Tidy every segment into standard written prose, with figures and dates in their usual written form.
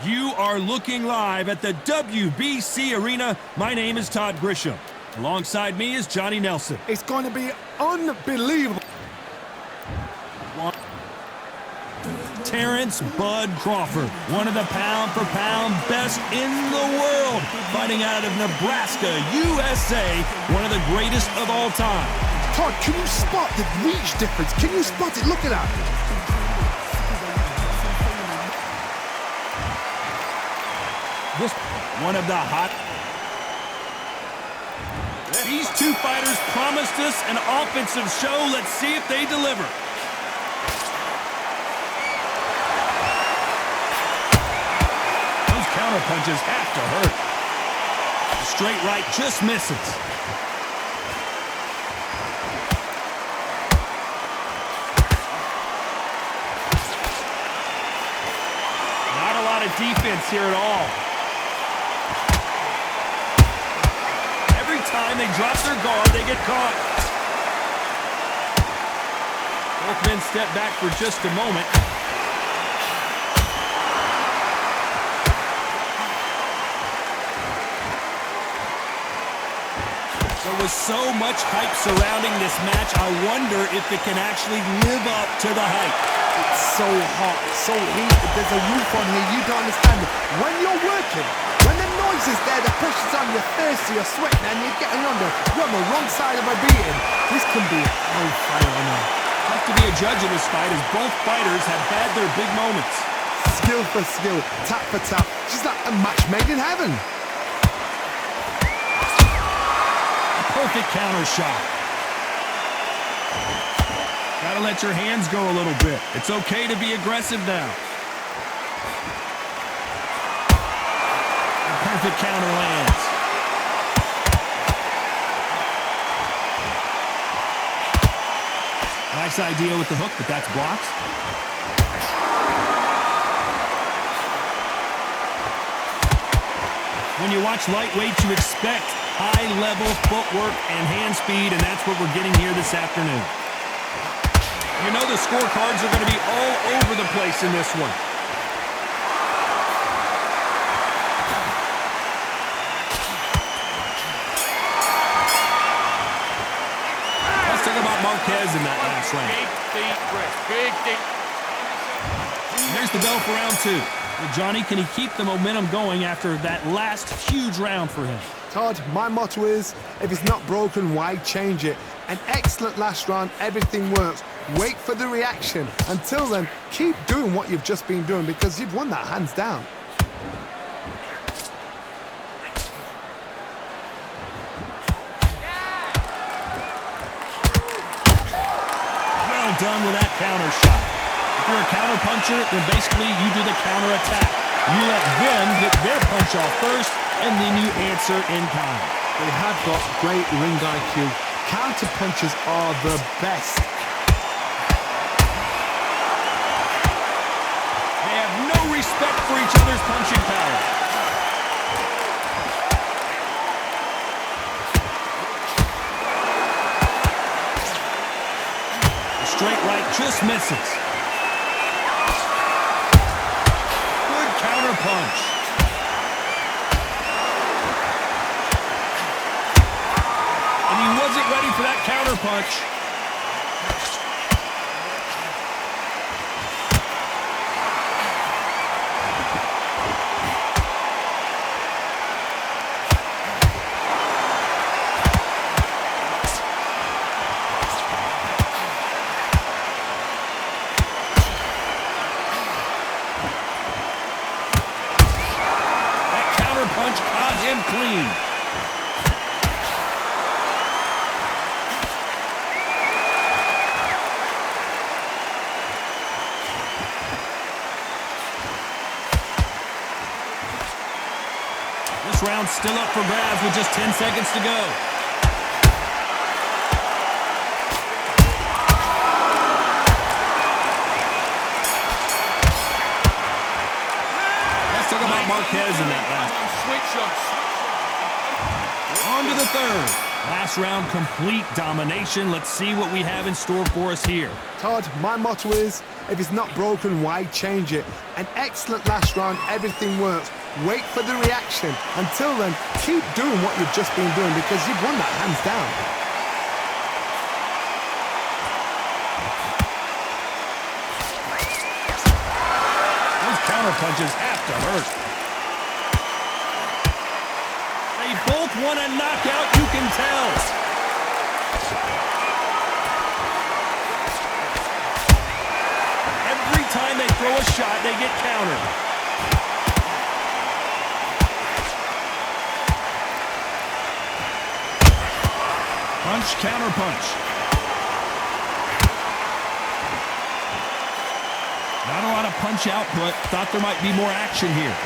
You are looking live at the WBC Arena. My name is Todd Grisham. Alongside me is Johnny Nelson. It's going to be unbelievable. Terrence Bud Crawford, one of the pound-for-pound best in the world, fighting out of Nebraska, USA, one of the greatest of all time. Todd, can you spot the reach difference? Can you spot it? Look at that. This one of the hot. These two fighters promised us an offensive show. Let's see if they deliver. Those counter punches have to hurt. The straight right just misses. Not a lot of defense here at all. Time they drop their guard, they get caught. Both men step back for just a moment. There was so much hype surrounding this match, I wonder if it can actually live up to the hype. It's so hot, so heated. There's a roof on here, you don't understand it. When you're working, when the noise is there, the pressure's on, you're thirsty, you're sweating, and you're getting under. You're on the wrong side of a beating. This can be hellfire on there. Tough to be a judge in this fight as both fighters have had their big moments. Skill for skill, tap for tap. Just like a match made in heaven. A perfect counter shot. Gotta let your hands go a little bit. It's okay to be aggressive now. Perfect counter lands. Nice idea with the hook, but that's blocked. When you watch lightweight, you expect high-level footwork and hand speed, and that's what we're getting here this afternoon. You know the scorecards are going to be all over the place in this one. Let's talk about Marquez in that last round. Big, deep breath. Big, deep. There's the bell for round two. Well, Johnny, can he keep the momentum going after that last huge round for him? Todd, my motto is, if it's not broken, why change it? An excellent last round, everything works. Wait for the reaction. Until then, keep doing what you've just been doing because you've won that hands down. Well done with that counter shot. If you're a counter puncher, then basically you do the counter attack. You let them get their punch off first, and then you answer in kind. They have got great ring IQ. Counter punchers are the best. They have no respect for each other's punching power. The straight right just misses. Good counter punch. And he wasn't ready for that counter punch. Punch caught him clean. This round's still up for grabs with just 10 seconds to go. Let's talk about Marquez in that last. Switch shots. On to the third. Last round, complete domination. Let's see what we have in store for us here. Todd, my motto is, if it's not broken, why change it? An excellent last round, everything works. Wait for the reaction. Until then, keep doing what you've just been doing because you've won that hands down. Those counter punches have to hurt. They both want a knockout, you can tell. Every time they throw a shot, they get countered. Punch, counter punch. Not a lot of punch output. Thought there might be more action here.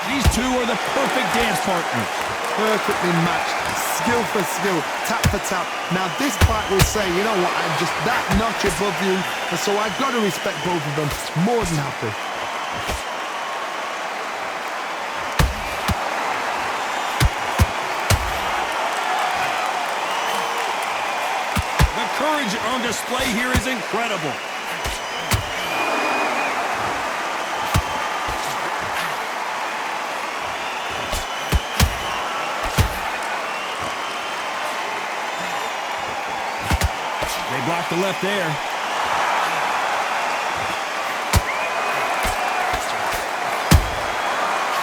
These two are the perfect dance partners. Perfectly matched, skill for skill, tap for tap. Now this fight will say, you know what, I'm just that notch above you, and so I've got to respect both of them. More than happy. The courage on display here is incredible. They blocked the left there.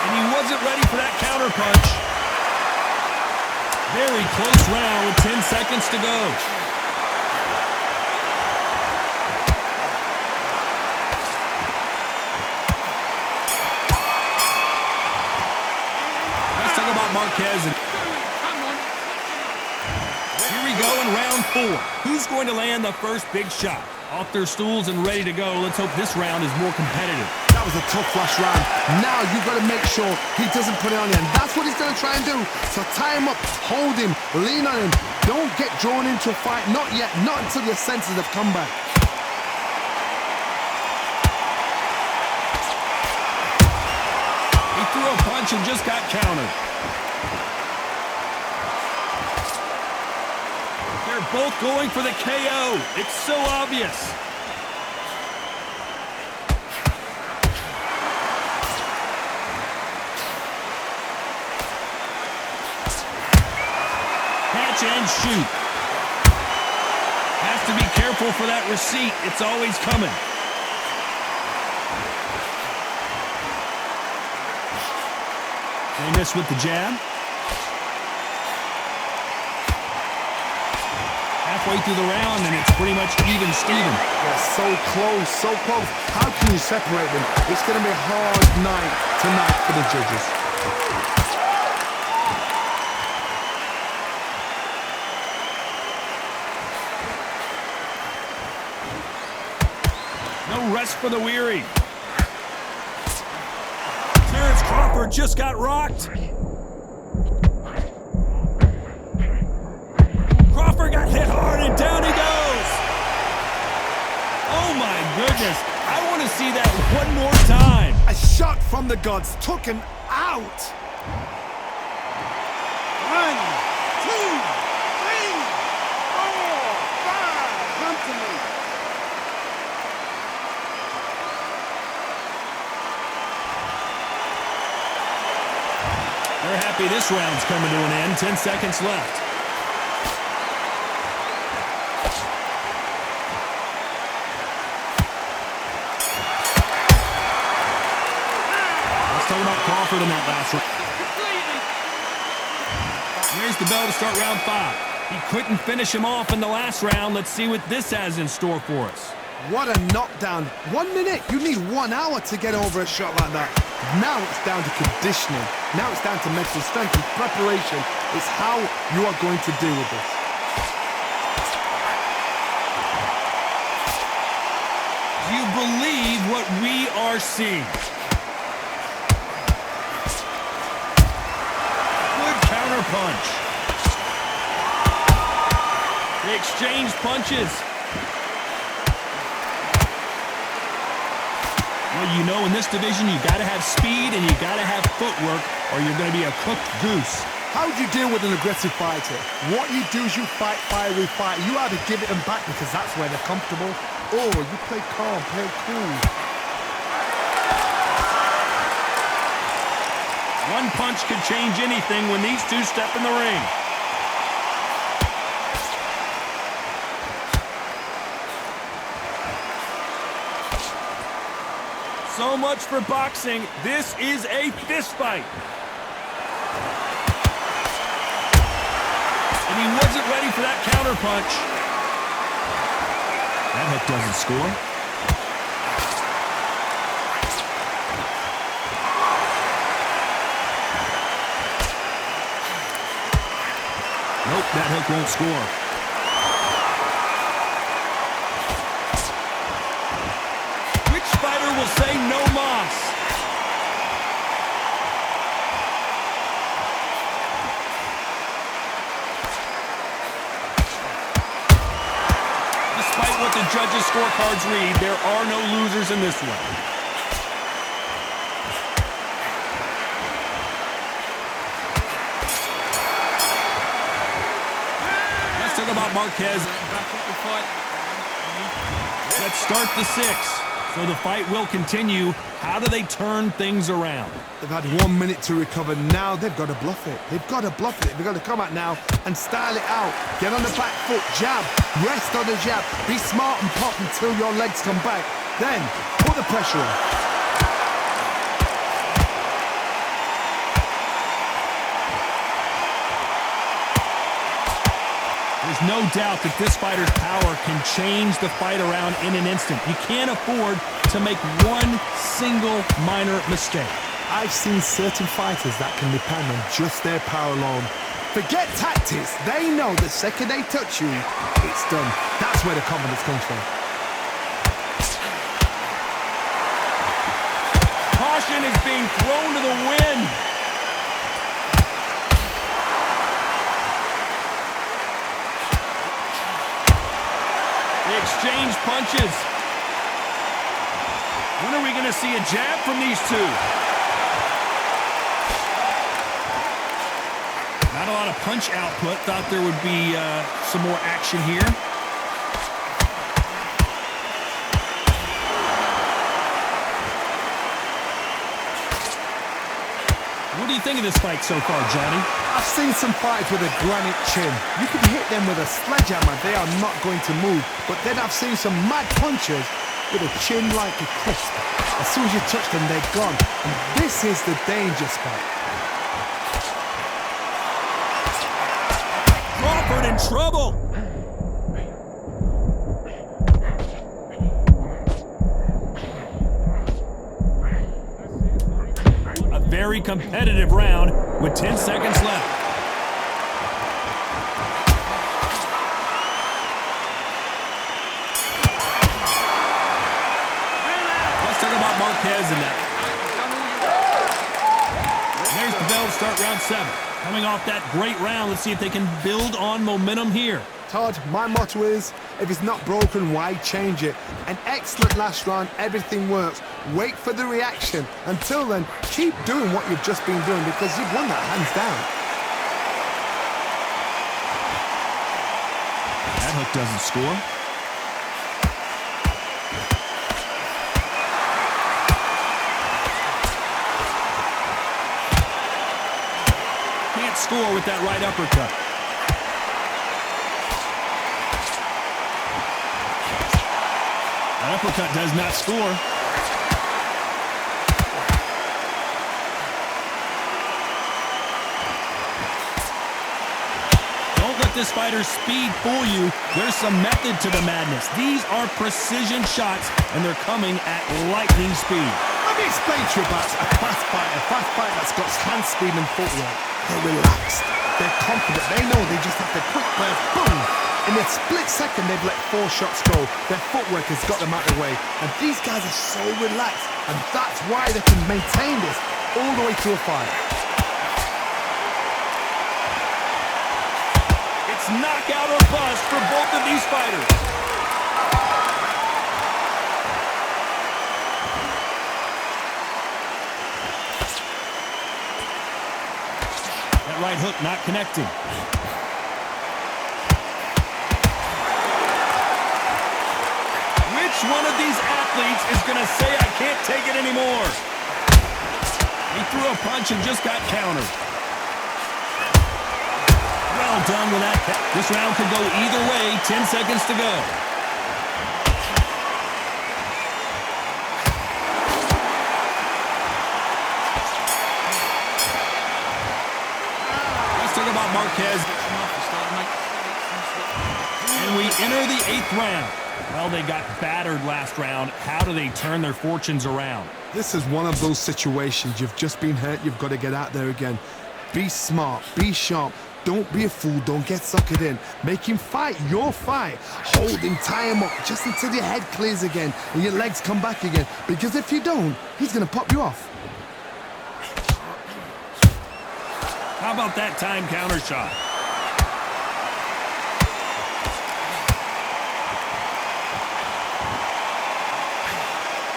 And he wasn't ready for that counter punch. Very close round with 10 seconds to go. Let's talk about Marquez. Here we go in round 4. Who's going to land the first big shot? Off their stools and ready to go. Let's hope this round is more competitive. That was a tough last round. Now you've got to make sure he doesn't put it on you, and that's what he's going to try and do. So tie him up, hold him, lean on him. Don't get drawn into a fight. Not yet. Not until your senses have come back. He threw a punch and just got countered. They're both going for the KO. It's so obvious. Catch and shoot. Has to be careful for that receipt. It's always coming. They miss with the jab. Halfway through the round, and it's pretty much even Steven. They're so close, so close. How can you separate them? It's going to be a hard night tonight for the judges. No rest for the weary. Crawford just got rocked. Crawford got hit hard and down he goes. Oh my goodness. I want to see that one more time. A shot from the gods took him out. 1, 2, 3, 4, 5. Come to me. They're happy this round's coming to an end. 10 seconds left. Let's talk about Crawford in that last round. There's the bell to start round 5. He couldn't finish him off in the last round. Let's see what this has in store for us. What a knockdown. 1 minute. You need 1 hour to get over a shot like that. Now it's down to conditioning. Now it's down to mental strength and preparation. It's how you are going to deal with this. Do you believe what we are seeing? Good counter punch. They exchange punches. Well, you know, in this division, you got to have speed and you got to have footwork or you're going to be a cooked goose. How do you deal with an aggressive fighter? What you do is you fight, fiery fight. You either give it them back because that's where they're comfortable, or you play calm, play cool. One punch could change anything when these two step in the ring. So much for boxing. This is a fist fight. And he wasn't ready for that counter punch. That hook doesn't score. Nope, that hook won't score. Which fighter will say no mas? Despite what the judges' scorecards read, there are no losers in this one. Let's talk about Marquez. Let's start the 6th. So the fight will continue. How do they turn things around? They've had 1 minute to recover. Now they've got to bluff it. They've got to bluff it. They've got to come out now and style it out. Get on the back foot, jab, rest on the jab. Be smart and pop until your legs come back. Then put the pressure on. There's no doubt that this fighter's power can change the fight around in an instant. You can't afford to make one single minor mistake. I've seen certain fighters that can depend on just their power alone. Forget tactics. They know the second they touch you, it's done. That's where the confidence comes from. Caution is being thrown to the wind. They exchange punches. When are we going to see a jab from these two? Not a lot of punch output. Thought there would be some more action here. What do you think of this fight so far, Johnny? I've seen some fights with a granite chin. You can hit them with a sledgehammer, they are not going to move. But then I've seen some mad punchers with a chin like a crisp. As soon as you touch them, they're gone. And this is the danger spot. Crawford in trouble. A very competitive round with 10 seconds left. Let's talk about Marquez in that. There's the bell to start round 7. Coming off that great round, let's see if they can build on momentum here. Todd, my motto is, if it's not broken, why change it? An excellent last round, everything works. Wait for the reaction. Until then, keep doing what you've just been doing because you've won that hands down. That hook doesn't score. Can't score with that right uppercut. That uppercut does not score. Don't let this fighter's speed fool you. There's some method to the madness. These are precision shots, and they're coming at lightning speed. Let me explain to you about a fast fighter that's got hand speed and footwork. They're relaxed. They're confident. They know they just have to quick burst, boom. In a split second, they've let 4 shots go. Their footwork has got them out of the way. And these guys are so relaxed. And that's why they can maintain this all the way to a fight. It's knockout or bust for both of these fighters. right hook not connecting. Which one of these athletes is going to say, I can't take it anymore? He threw a punch and just got countered. Well done with that. This round could go either way. 10 seconds to go. Let's talk about Marquez. And we enter the 8th round. Well, they got battered last round. How do they turn their fortunes around? This is one of those situations. You've just been hurt. You've got to get out there again. Be smart. Be sharp. Don't be a fool. Don't get suckered in. Make him fight your fight. Hold him, tie him up just until your head clears again and your legs come back again. Because if you don't, he's going to pop you off. How about that time counter shot?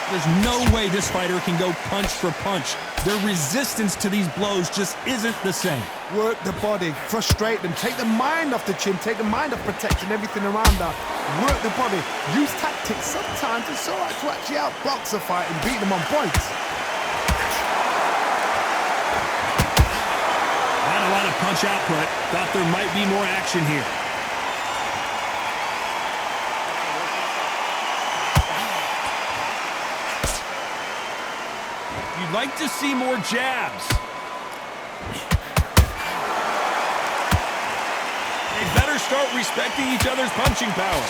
There's no way this fighter can go punch for punch. Their resistance to these blows just isn't the same. Work the body, frustrate them, take the mind off the chin, take the mind off protecting everything around that. Work the body, use tactics. Sometimes it's all right to actually outbox a fight and beat them on points. Not a lot of punch output. Thought there might be more action here. You'd like to see more jabs. They better start respecting each other's punching power.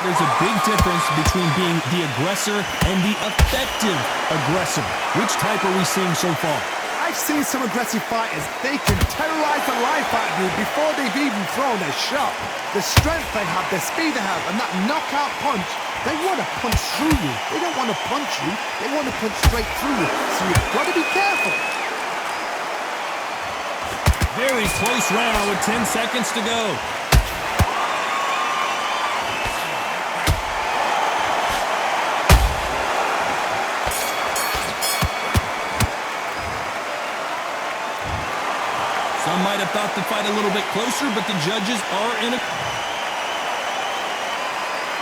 There's a big difference between being the aggressor and the effective aggressor. Which type are we seeing so far? I've seen some aggressive fighters. They can terrorize the life out of you before they've even thrown a shot. The strength they have, the speed they have, and that knockout punch, they want to punch through you. They don't want to punch you. They want to punch straight through you. So you've got to be careful. Very close round with 10 seconds to go. Some might have thought the fight a little bit closer, but the judges are in a...